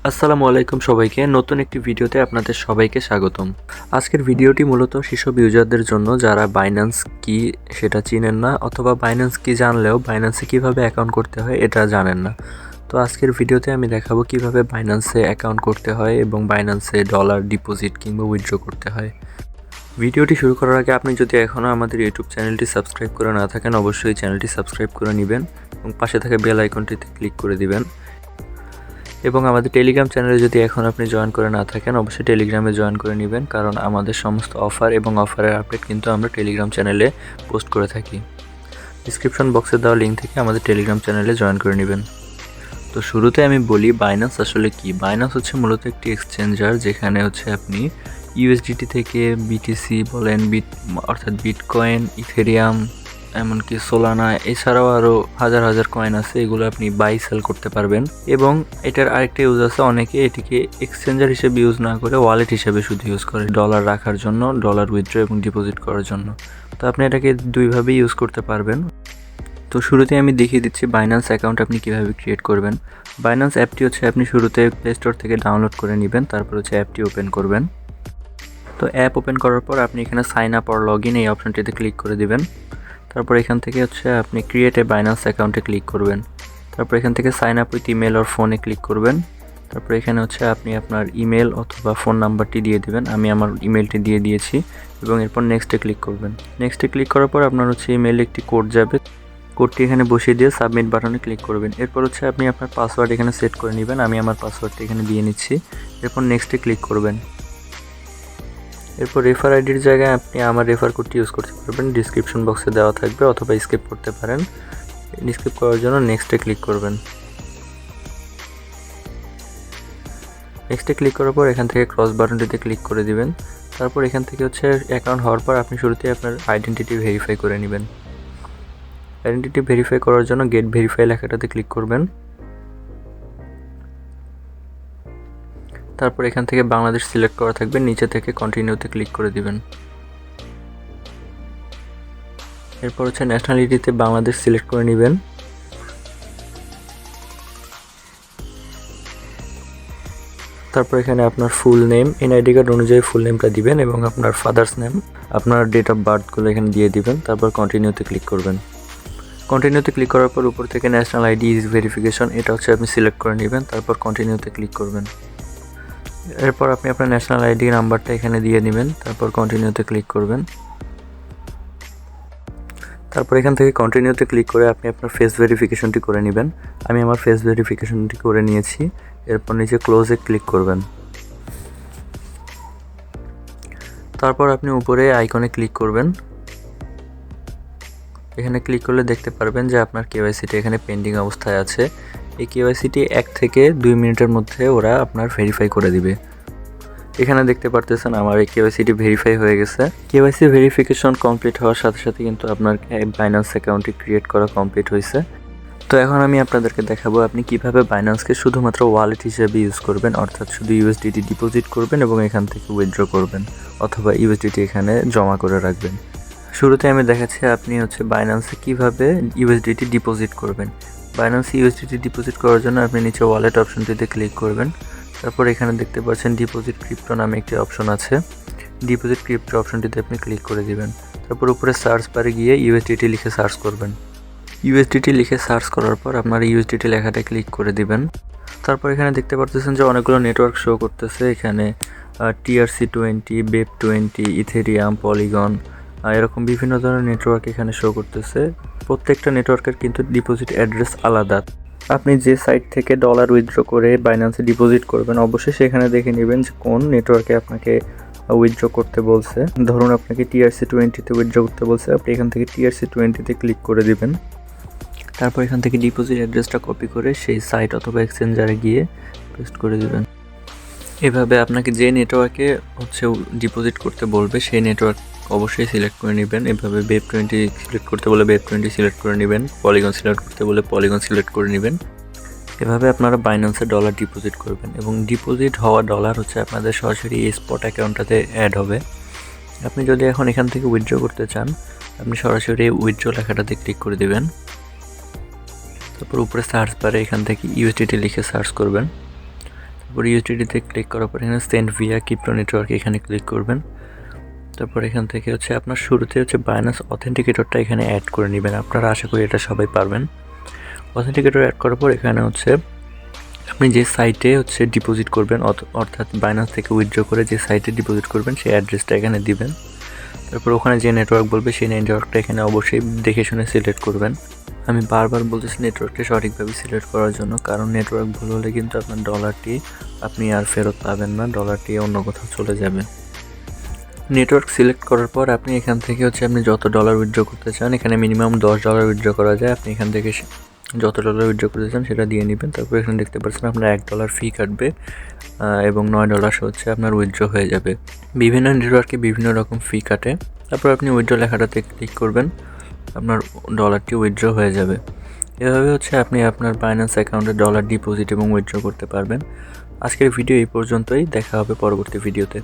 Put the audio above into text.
আসসালামু আলাইকুম সবাইকে। নতুন একটি ভিডিওতে আপনাদের সবাইকে স্বাগতম। আজকের ভিডিওটি মূলত সেসব ইউজারদের জন্য যারা বাইন্যান্স কি সেটা চিনেন না, অথবা বাইন্যান্স কি জানলেও বাইন্যান্সে কিভাবে অ্যাকাউন্ট করতে হয় এটা জানেন না। তো আজকের ভিডিওতে আমি দেখাবো কিভাবে বাইন্যান্সে অ্যাকাউন্ট করতে হয় এবং বাইন্যান্সে ডলার ডিপোজিট কিংবা উইথড্র করতে হয়। ভিডিওটি শুরু করার আগে আপনি যদি এখনও আমাদের ইউটিউব চ্যানেলটি সাবস্ক্রাইব করে না থাকেন, অবশ্যই চ্যানেলটি সাবস্ক্রাইব করে নেবেন এবং পাশে থাকা বেল আইকনটিতে ক্লিক করে দিবেন। এবং আমাদের টেলিগ্রাম চ্যানেলে যদি এখন আপনি জয়েন করে না থাকেন, অবশ্যই টেলিগ্রামে জয়েন করে নেবেন, কারণ আমাদের সমস্ত অফার এবং অফারের আপডেট কিন্তু আমরা টেলিগ্রাম চ্যানেলে পোস্ট করে থাকি। ডিসক্রিপশন বক্সে দেওয়া লিঙ্ক থেকে আমাদের টেলিগ্রাম চ্যানেলে জয়েন করে নেবেন। তো শুরুতে আমি বলি বাইন্যান্স আসলে কি। বাইন্যান্স হচ্ছে মূলত একটি এক্সচেঞ্জার, যেখানে হচ্ছে আপনি ইউএসডিটি থেকে বিটিসি বলেন, অর্থাৎ বিটকয়েন, ইথেরিয়াম, এমনকি সোলানা, এছাড়াও আরও হাজার হাজার কয়েন আছে, এগুলো আপনি বাই সেল করতে পারবেন। এবং এটার আরেকটা ইউজ আছে, অনেকে এটিকে এক্সচেঞ্জার হিসেবে ইউজ না করে ওয়ালেট হিসেবে শুধু ইউজ করে, ডলার রাখার জন্য, ডলার উইথড্র এবং ডিপোজিট করার জন্য। তো আপনি এটাকে দুইভাবেই ইউজ করতে পারবেন। তো শুরুতে আমি দেখিয়ে দিচ্ছি বাইন্যান্স অ্যাকাউন্ট আপনি কীভাবে ক্রিয়েট করবেন। বাইন্যান্স অ্যাপটি হচ্ছে আপনি শুরুতে প্লে স্টোর থেকে ডাউনলোড করে নেবেন, তারপর হচ্ছে অ্যাপটি ওপেন করবেন। তো অ্যাপ ওপেন করার পর আপনি এখানে sign up or log in এই অপশনটিতে ক্লিক করে দিবেন। তারপর এখান থেকে হচ্ছে আপনি ক্রিয়েট এ বাইন্যান্স অ্যাকাউন্টে ক্লিক করবেন। তারপর এখান থেকে sign up with email or ফোনে ক্লিক করবেন। তারপর এখানে হচ্ছে আপনি আপনার ইমেল অথবা ফোন নাম্বারটি দিয়ে দিবেন। আমি আমার ইমেলটি দিয়ে দিয়েছি এবং এরপর নেক্সটে ক্লিক করবেন। নেক্সটে ক্লিক করার পর আপনার হচ্ছে ইমেলে একটি কোড যাবে, কোডটি এখানে বসিয়ে দিয়ে সাবমিট বাটনে ক্লিক করবেন। এরপর হচ্ছে আপনি আপনার পাসওয়ার্ড এখানে সেট করে নেবেন। আমি আমার পাসওয়ার্ডটি এখানে দিয়ে নিচ্ছি। এরপর নেক্সটে ক্লিক করবেন। এরপর রেফার আইডির জায়গায় আপনি আমার রেফার কোডটি ইউজ করতে পারবেন, ডিসক্রিপশন বক্সে দেওয়া থাকবে, অথবা স্কিপ করতে পারেন। স্কিপ করার জন্য নেক্সটে ক্লিক করবেন। নেক্সটে ক্লিক করার পর এখান থেকে ক্রস বাটনটিতে ক্লিক করে দিবেন। তারপর এখান থেকে হচ্ছে অ্যাকাউন্ট হওয়ার পর আপনি শুরুতেই আপনার আইডেন্টিটি ভেরিফাই করে নেবেন। আইডেন্টিটি ভেরিফাই করার জন্য গেট ভেরিফাই লেখাটাতে ক্লিক করবেন। তারপর এখান থেকে বাংলাদেশ সিলেক্ট করা থাকবে, নিচে থেকে কন্টিনিউতে ক্লিক করে দিবেন। এরপর হচ্ছে ন্যাশনালিটিতে বাংলাদেশ সিলেক্ট করে নেবেন। তারপর এখানে আপনার ফুল নেম, এনআইডি কার্ড অনুযায়ী ফুল নেমটা দিবেন এবং আপনার ফাদার্স নেম, আপনার ডেট অফ বার্থগুলো এখানে দিয়ে দিবেন। তারপর কন্টিনিউতে ক্লিক করবেন। কন্টিনিউতে ক্লিক করার পর উপর থেকে ন্যাশনাল আইডি ইজ ভেরিফিকেশন, এটা হচ্ছে আপনি সিলেক্ট করে নেবেন। তারপর কন্টিনিউতে ক্লিক করবেন। এরপর আপনি আপনার ন্যাশনাল আইডি নাম্বারটা এখানে দিয়ে নেবেন। তারপর কন্টিনিউতে ক্লিক করবেন। তারপর এখান থেকে কন্টিনিউতে ক্লিক করে আপনি আপনার ফেস ভেরিফিকেশনটি করে নেবেন। আমি আমার ফেস ভেরিফিকেশনটি করে নিয়েছি। এরপর নিচে ক্লোজে ক্লিক করবেন। তারপর আপনি উপরে আইকনে ক্লিক করবেন। এখানে ক্লিক করলে দেখতে পারবেন যে আপনার কেওয়াইসিটি এখানে পেন্ডিং অবস্থায় আছে। এই কেওয়াইসিটি 1 থেকে 2 মিনিটের মধ্যে ওরা আপনার ভেরিফাই করে দিবে। এখানে দেখতে পারতেছেন আমার এই কেওয়াইসিটি ভেরিফাই হয়ে গেছে। কেওয়াইসি ভেরিফিকেশন কমপ্লিট হওয়ার সাথে সাথে কিন্তু আপনার বাইন্যান্স অ্যাকাউন্টটি ক্রিয়েট করা কমপ্লিট হয়েছে। তো এখন আমি আপনাদেরকে দেখাবো আপনি কিভাবে বাইন্যান্সকে শুধুমাত্র ওয়ালেট হিসেবে ইউজ করবেন, অর্থাৎ শুধু ইউএসডিটি ডিপোজিট করবেন এবং এখান থেকে উইথড্র করবেন, অথবা ইউএসডিটি এখানে জমা করে রাখবেন। শুরুতে আমি দেখাচ্ছি আপনি হচ্ছে বাইন্যান্সে কিভাবে ইউএসডিটি ডিপোজিট করবেন। বাইন্যান্সে ইউএসডিটি ডিপোজিট করার জন্য আপনি নিচে ওয়ালেট অপশনটিতে ক্লিক করবেন। তারপর এখানে দেখতে পাচ্ছেন ডিপোজিট ক্রিপ্টো নামে একটি অপশন আছে। ডিপোজিট ক্রিপ্টো অপশনটিতে আপনি ক্লিক করে দিবেন। তারপর উপরে সার্চ বারে গিয়ে ইউএসডিটি লিখে সার্চ করবেন। ইউএসডিটি লিখে সার্চ করার পর আপনার ইউএসডিটি লেখাটা ক্লিক করে দিবেন। তারপর এখানে দেখতে পাচ্ছেন যে অনেকগুলো নেটওয়ার্ক শো করতেছে। এখানে TRC20, BEP20, ইথেরিয়াম, পলিগন, এরকম বিভিন্ন ধরনের নেটওয়ার্ক এখানে শো করতেছে। প্রত্যেকটা নেটওয়ার্কের কিন্তু ডিপোজিট অ্যাড্রেস আলাদা। আপনি যে সাইট থেকে ডলার উইথড্র করে বাইন্যান্সে ডিপোজিট করবেন, অবশ্যই সেখানে দেখে নেবেন যে কোন নেটওয়ার্কে আপনাকে উইথড্র করতে বলছে। ধরুন আপনাকে TRC20তে উইথড্র করতে বলছে, আপনি এখান থেকে TRC20তে ক্লিক করে দিবেন। তারপর এখান থেকে ডিপোজিট অ্যাড্রেসটা কপি করে সেই সাইট অথবা এক্সচেঞ্জারে গিয়ে পেস্ট করে দিবেন। এভাবে আপনাকে যে নেটওয়ার্কে হচ্ছে ডিপোজিট করতে বলবে সেই নেটওয়ার্ক অবশ্যই সিলেক্ট করে নেবেন। এভাবে BEP20 সিলেক্ট করতে বলে BEP20 সিলেক্ট করে নেবেন, পলিগন সিলেক্ট করতে বলে পলিগন সিলেক্ট করে নেবেন। এভাবে আপনারা বাইন্যান্সে ডলার ডিপোজিট করবেন এবং ডিপোজিট হওয়া ডলার হচ্ছে আপনাদের সরাসরি এই স্পট অ্যাকাউন্টটাতে অ্যাড হবে। আপনি যদি এখন এখান থেকে উইথড্র করতে চান, আপনি সরাসরি উইথড্র লেখাটাতে ক্লিক করে দেবেন। তারপর উপরে সার্চ বারে এখান থেকে ইউএসডিটি লিখে সার্চ করবেন। তারপর ইউটিলিটিতে ক্লিক করার পর এখানে সেন্ড ভিয়া ক্রিপ্টো নেটওয়ার্ক এখানে ক্লিক করবেন। তারপর এখান থেকে হচ্ছে আপনার শুরুতে হচ্ছে বাইন্যান্স অথেন্টিকেটরটা এখানে অ্যাড করে নেবেন। আপনারা আশা করি এটা সবাই পারবেন। অথেন্টিকেটর অ্যাড করার পর এখানে হচ্ছে আপনি যে সাইটে হচ্ছে ডিপোজিট করবেন অর্থাৎ বাইন্যান্স থেকে উইথড্র করে যে সাইটে ডিপোজিট করবেন সেই অ্যাড্রেসটা এখানে দিবেন। তারপর ওখানে যে নেটওয়ার্ক বলবে সেই নেটওয়ার্কটা এখানে অবশ্যই দেখে শুনে সিলেক্ট করবেন। আমি বারবার বলতেছি নেটওয়ার্কটি সঠিকভাবে সিলেক্ট করার জন্য, কারণ নেটওয়ার্ক ভুল হলে কিন্তু আপনার ডলারটি আপনি আর ফেরত পাবেন না, ডলারটি অন্য কোথাও চলে যাবে। নেটওয়ার্ক সিলেক্ট করার পর আপনি এখান থেকে হচ্ছে আপনি যত ডলার উইথড্র করতে চান, এখানে মিনিমাম $10 উইথড্র করা যায়। আপনি এখান থেকে যত ডলার উইথড্র করতে চান সেটা দিয়ে নেবেন। তারপর এখানে দেখতে পাচ্ছেন আপনার $1 ফি কাটবে এবং $9 হচ্ছে আপনার উইথড্র হয়ে যাবে। বিভিন্ন নেটওয়ার্কে বিভিন্ন রকম ফি কাটে। তারপর আপনি উইথড্র লেখাটাতে ক্লিক করবেন, আপনার ডলারটি উইথড্র হয়ে যাবে। এভাবে হচ্ছে আপনি আপনার বাইন্যান্স অ্যাকাউন্টে ডলার ডিপোজিট এবং উইথড্র করতে পারবেন। আজকের ভিডিও এই পর্যন্তই, দেখা হবে পরবর্তী ভিডিওতে।